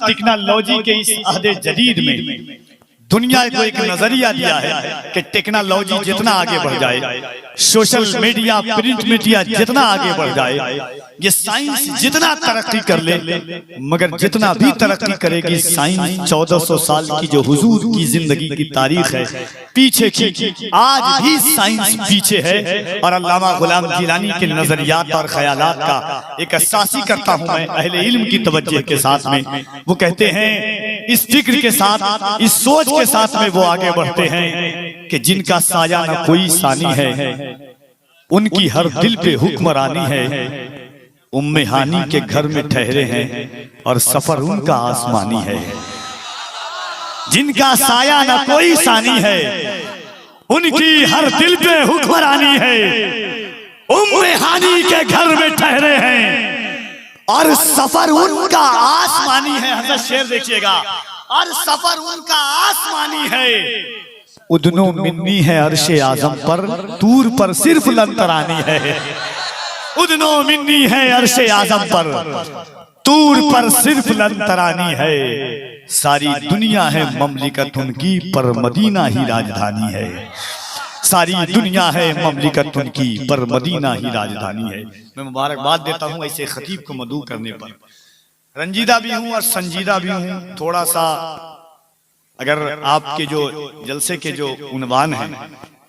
Technology के इस अहदे जदीद में दुनिया को एक नजरिया दिया है कि टेक्नोलॉजी जितना आगे बढ़ जाए, सोशल मीडिया, प्रिंट मीडिया जितना आगे बढ़ जाए, ये साइंस जितना तरक्की कर ले, मगर जितना भी तरक्की करेगी साइंस 1400 साल की जो हुजूर की जिंदगी की तारीख है पीछे की, आज भी साइंस पीछे है। और अल्लामा गुलाम जिलानी के नजरियात और ख्यालात का एक अस्सासी करता हूं मैं अहले इल्म की तवज्जो के साथ में। वो कहते हैं इस फिक्र के साथ, इस सोच के साथ में वो आगे बढ़ते हैं कि जिनका साया न कोई सानी है, उनकी हर दिल पे हुक्मरानी है, उम्मे हानी के घर में ठहरे हैं और सफर उनका आसमानी है। जिनका साया न कोई सानी है, उनकी हर दिल पे हुक्मरानी है, उम्मे हानी के घर में ठहरे हैं और सफर उनका आसमानी है। हजरत शेर देखिएगा, और सफर उनका आसमानी है। उदनो मिन्नी है अर्शे आजम पर, तूर पर सिर्फ लंतरानी है। उदनो मिन्नी है अर्शे आजम पर, तूर पर सिर्फ लंतरानी है। सारी दुनिया है ममलिकत उनकी, पर मदीना ही राजधानी है। सारी दुनिया है ममलिकत उनकी, पर मदीना ही राजधानी है। मैं मुबारकबाद देता हूँ ऐसे खतीब को मदू करने पर। रंजीदा भी हूँ और संजीदा भी हूँ। थोड़ा सा अगर आपके जो जलसे के जो उन्वान है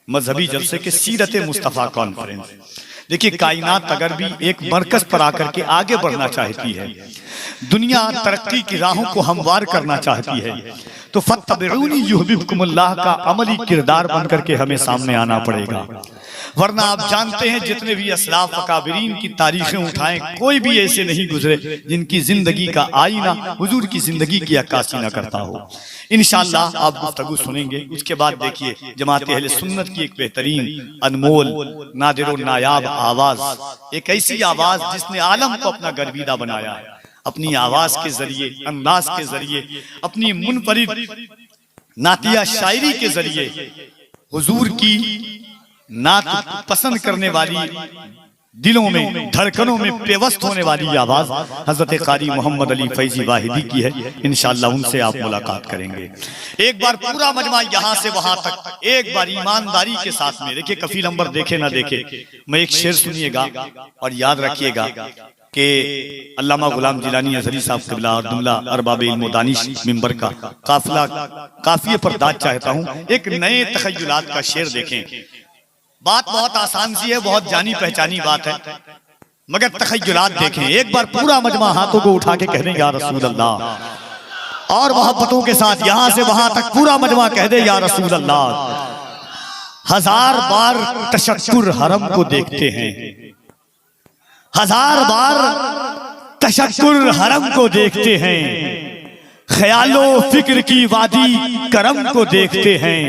मजहबी जलसे के सीरत मुस्तफ़ा कॉन्फ्रेंस, देखिए कायनात अगर भी एक मरकज पर आकर के आगे बढ़ना चाहती है, दुनिया तरक्की की राहों को हमवार करना चाहती है, तो फत्तबिऊनी युहबिबकुमुल्लाह का अमली किरदार बनकर के हमें सामने आना पड़ेगा। वरना आप जानते हैं जितने भी असलाफ अकाबिरीन की तारीखें उठाएं, कोई भी ऐसे नहीं गुजरे जिनकी जिंदगी का आईना हुजूर की जिंदगी की अक्कासी न करता हो। इंशाअल्लाह आप गुफ्तगू सुनेंगे। उसके बाद देखिए जमात अहले सुन्नत की एक बेहतरीन अनमोल नादिर नायाब आवाज, एक ऐसी आवाज जिसने आलम को अपना गर्विदा बनाया है। अपनी आवाज के जरिए, अंदाज के जरिए, अपनी मुनफरिद नातिया शायरी के जरिए हुजूर की नात पसंद करने वाली, दिलों में धड़कनों में पेवस्त होने वाली आवाज हजरत कारी मोहम्मद अली फैजी वाहिदी की है। इंशाअल्लाह उनसे आप मुलाकात करेंगे। एक बार पूरा मजमा यहाँ से वहां तक एक बार ईमानदारी के साथ में देखिए, कफील अंबर देखे ना देखे, मैं एक शेर सुनिएगा और याद रखिएगा कि अल्लामा गुलाम जिलानी अज़हरी साहब क़िबला और जुमला अरबाब इल्म व दानिश मिंबर का काफिला काफिये पर दाद चाहता हूँ। एक नए तखय्युलात का शेर देखें। बात बहुत आसान सी है, बहुत जानी पहचानी बात है, मगर तखय्युलात देखें। एक बार पूरा मजमा हाथों को उठा के कह दें या रसूल अल्लाह, और मोहब्बतों के साथ यहां से वहां तक पूरा मजमा कह दे या रसूल अल्लाह। 1000 बार तशक्कुर हरम को देखते हैं, 1000 बार तशक्कुर हरम को देखते हैं, ख्यालो फिक्र की वादी करम को देखते हैं।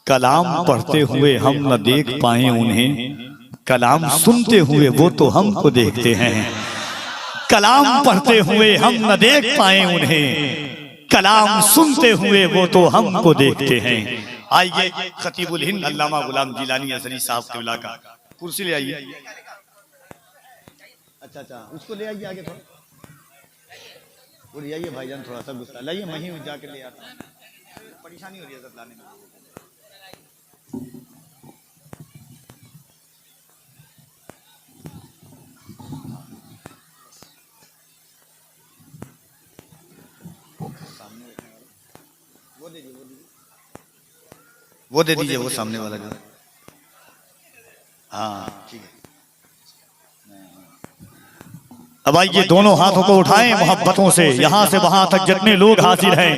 कलाम पढ़ते हुए हम न देख पाए उन्हें, कलाम सुनते हुए वो तो हमको देखते हैं। कलाम पढ़ते हुए हम न देख पाए उन्हें, कलाम सुनते हुए वो तो हमको देखते हैं। आइए खतीबुल हिंद अल्लामा गुलाम जिलानी अज़हरी साहब क़िबला का कुर्सी ले आइए। अच्छा उसको ले आइए आगे, थोड़ा वो ले आइए भाईजान, थोड़ा सा गुस्सा लाइए, मैं ही जाके ले आता हूँ, परेशानी हो रही है सर लाने में। वो दे दीजिए वो सामने वाला जो, हाँ ठीक है। अब आइए दोनों हाथों को उठाएं मोहब्बतों से, यहां से वहां तक जितने लोग हाजिर हैं।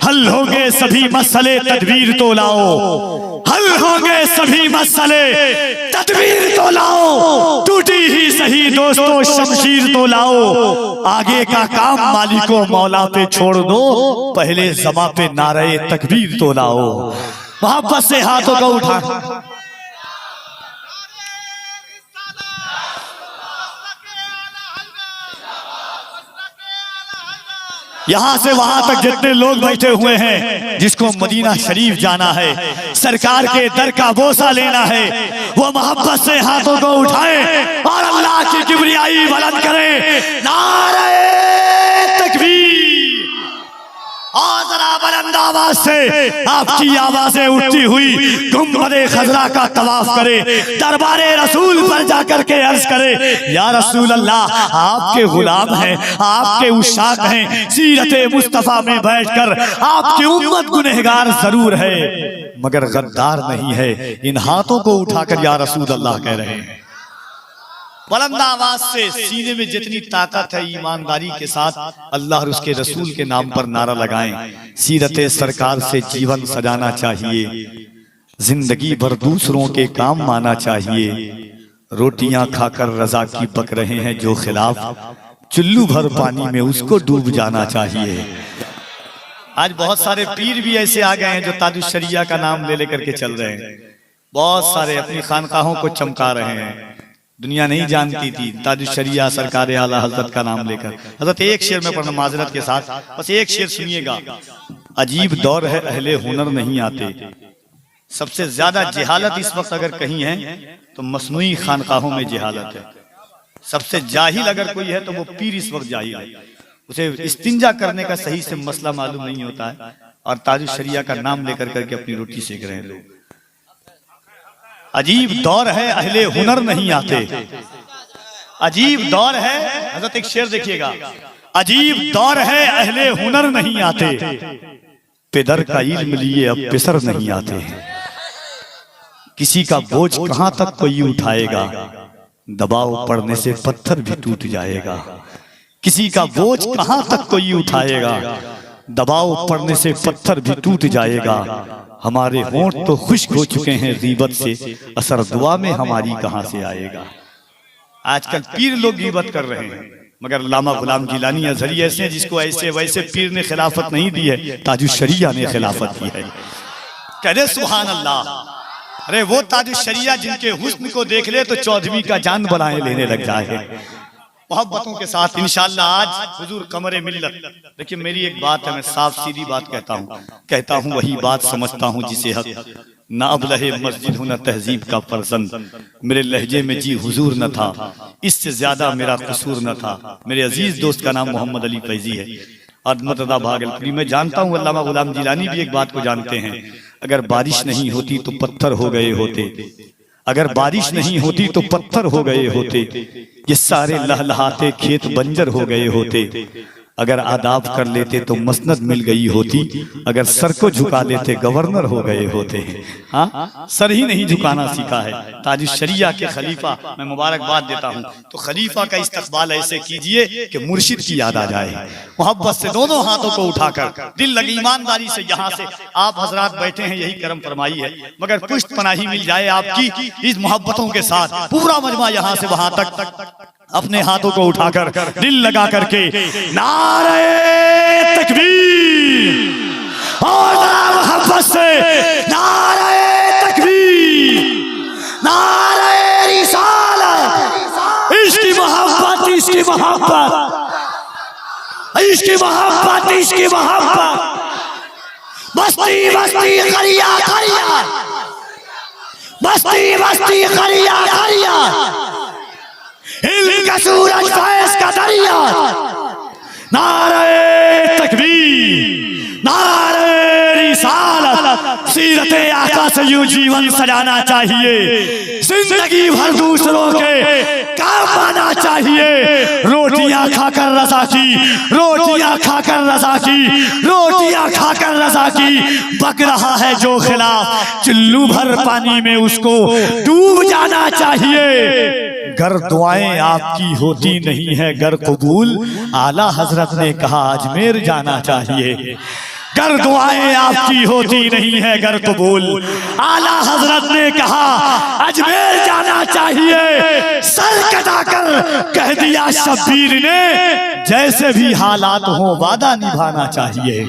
हल होंगे सभी मसले तदबीर तो लाओ, हल होंगे सभी मसले तदबीर तो लाओ, टूटी ही सही दोस्तों शमशीर तो लाओ। आगे का काम मालिको मौला पे छोड़ दो, पहले ज़मा पे नारे तकबीर तो लाओ। मोहब्बत से हाथों को उठा, यहां से वहां तक जितने लोग बैठे हुए हैं, जिसको मदीना शरीफ जाना है, सरकार के दर का बोसा लेना है, वो मोहब्बत से हाथों को उठाएं और अल्लाह की किबरियाई बुलंद करें। नारे तकबीर। बुलंद आवाज से आपकी आवाजें उठती हुई गुंबदे खजरा का तवाफ करे, दरबारे रसूल पर जाकर के अर्ज करे, या रसूल अल्लाह, आपके गुलाम हैं, आपके उशाक हैं, सीरते मुस्तफा में बैठकर आपकी उम्मत गुनहगार जरूर है मगर गद्दार नहीं है। इन हाथों को उठाकर या रसूल अल्लाह कह रहे हैं। बुलंद आवाज से सीने में जितनी ताकत है ईमानदारी के साथ अल्लाह और उसके रसूल के नाम पर नारा लगाएं। सीरते सरकार से जीवन सजाना चाहिए, जिंदगी भर दूसरों के काम आना चाहिए। रोटियां खाकर रजा की पक रहे हैं जो खिलाफ, चुल्लू भर पानी में उसको डूब जाना चाहिए। आज बहुत सारे पीर भी ऐसे आ गए हैं जो ताजुश शरिया का नाम ले लेकर के चल रहे हैं। बहुत सारे अपनी खानकाहों को चमका रहे हैं। दुनिया नहीं जानती थी ताजुश शरिया सरकार आला हजरत का नाम लेकर। हजरत एक शेर में पढ़ना माजरत के साथ, बस एक शेर सुनिएगा। अजीब दौर है, अहले हुनर नहीं आते। सबसे ज्यादा जहालत इस वक्त अगर कहीं है तो मसनूई खानकाहों में जहालत है। सबसे जाहिल अगर कोई है तो वो पीर इस वक्त जाहिल है। उसे इस्तिंजा करने का सही से मसला मालूम नहीं होता है और ताजुश शरिया का नाम लेकर करके अपनी रोटी सेक रहे हैं लोग। अजीब दौर है, अहले हुनर नहीं आते। अजीब दौर है, हजरत एक शेर देखिएगा, अजीब दौर है, अहले हुनर नहीं आते। पिदर का इल्म लिए अब पिसर नहीं आते। किसी का बोझ कहां तक कोई उठाएगा, दबाव पड़ने से पत्थर भी टूट जाएगा। किसी का बोझ कहां तक कोई उठाएगा, दबाव पड़ने से पत्थर भी टूट जाएगा। हमारे होंठ तो खुश्क हो चुके हैं गीबत से, असर दुआ में हमारी कहां से आएगा। आजकल पीर लोग गीबत कर रहे हैं मगर अल्लामा गुलाम जिलानी अज़हरी ऐसे हैं जिसको ऐसे वैसे पीर ने खिलाफत नहीं दी है, ताजुश शरिया ने खिलाफत दी है। कहते सुभान अल्लाह। अरे वो ताजुश शरिया जिनके हुस्न को देख ले तो चौधरी का जान बनाए लेने लग जाए। मोहब्बतों के साथ इंशाअल्लाह आज हुजूर कमरे मिल्लत। देखिए मेरी एक बात है, मैं साफ सीधी बात कहता हूँ वही बात समझता हूँ जिसे हक। न अबलहे मस्जिद हूं न तहजीब का फर्जंद, मेरे लहजे में जी हुजूर न था, इससे ज्यादा मेरा कसूर न था। मेरे अजीज दोस्त का नाम मोहम्मद अली फैजी है, अदमतदा भागलपुरी। मैं जानता हूँ अल्लामा गुलाम जिलानी भी एक बात को जानते हैं, अगर बारिश नहीं होती तो पत्थर हो गए होते, अगर बारिश नहीं होती तो पत्थर हो गए होते, ये सारे लहलहाते खेत बंजर हो गए होते। अगर आदाब कर लेते तो मसनद मिल गई होती, अगर सर को झुका लेते गवर्नर हो गए होते। हाँ, सर ही नहीं झुकाना सीखा है। ताजुश शरिया के खलीफा मैं मुबारकबाद देता हूँ। तो खलीफा का इस्तकबाल ऐसे कीजिए कि मुर्शिद की याद आ जाए। मोहब्बत से दोनों हाथों को उठाकर दिल लगी ईमानदारी से यहाँ से आप हजरात बैठे हैं, यही करम फरमाई है। मगर पुष्ट पनाही मिल जाए आपकी इस मोहब्बतों के साथ। पूरा मजमा यहाँ से वहां तक अपने हाथों को उठाकर दिल लगा करके नारे तकबीर और मोहब्बत से नारे तकबीर, नारे रिसालत। इसकी मोहब्बत, इसकी मोहब्बत, इसकी मोहब्बत, इसकी मोहब्बत। बस्ती बस्ती खरिया खरिया, बस्ती बस्ती खरिया खरिया, इल्म का सूरज फैज़ का दरिया। नारे तकबीर, नारे रिसालत। सीरते आका से यूं जीवन सजाना चाहिए, जिंदगी भर दूसरों के काम आना चाहिए। रोटियां खाकर रज़ा की, रोटियां खाकर रज़ा की, रोटियां खाकर रज़ा की, बक रहा है जो खिलाफ, चुल्लू भर पानी में उसको डूब जाना चाहिए। गर दुआएं आपकी होती नहीं है गर कबूल, आला हजरत ने कहा अजमेर जाना चाहिए। गर दुआएं आपकी होती नहीं है गर कबूल, आला हजरत ने कहा अजमेर जाना चाहिए। सर कटाकर कह दिया शब्बीर ने, जैसे भी हालात हो वादा निभाना चाहिए।